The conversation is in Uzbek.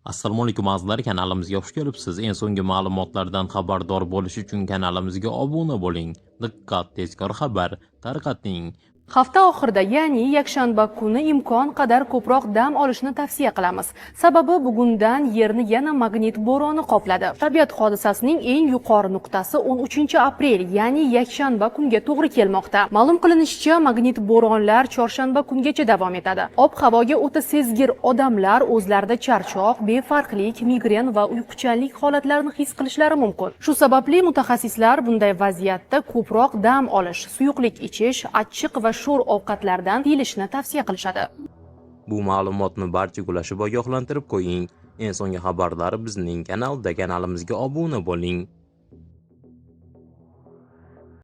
Assalomu alaykum azizlar, kanalimizga xush kelibsiz. Eng so'nggi ma'lumotlardan xabardor bo'lish uchun kanalimizga obuna bo'ling. Diqqat, tezkor xabar tarqating. Hafta oxirida, ya'ni yakshanba kuni imkon qadar ko'proq dam olishni tavsiya qilamiz. Sababi bugundan Yerni yana magnit bo'roni qopladi. Tabiat hodisasining eng yuqori nuqtasi 13-aprel, ya'ni yakshanba kunga to'g'ri kelmoqda. Ma'lum qilinishicha, magnit bo'ronlar chorshanba kungacha davom etadi. Ob-havoga o'ta sezgir odamlar o'zlarida charchoq, befarqlik, migren va uyquchanlik holatlarini his qilishlari mumkin. Shu sababli mutaxassislar bunday vaziyatda ko'proq dam olish, suyuqlik ichish, achchiq va sho'r ovqatlardan tiyilishni tavsiya qilishadi. Bu ma'lumotni barchaga ulashib ogohlantirib qo'ying. Eng so'nggi xabarlar bizning kanalimizga obuna bo'ling.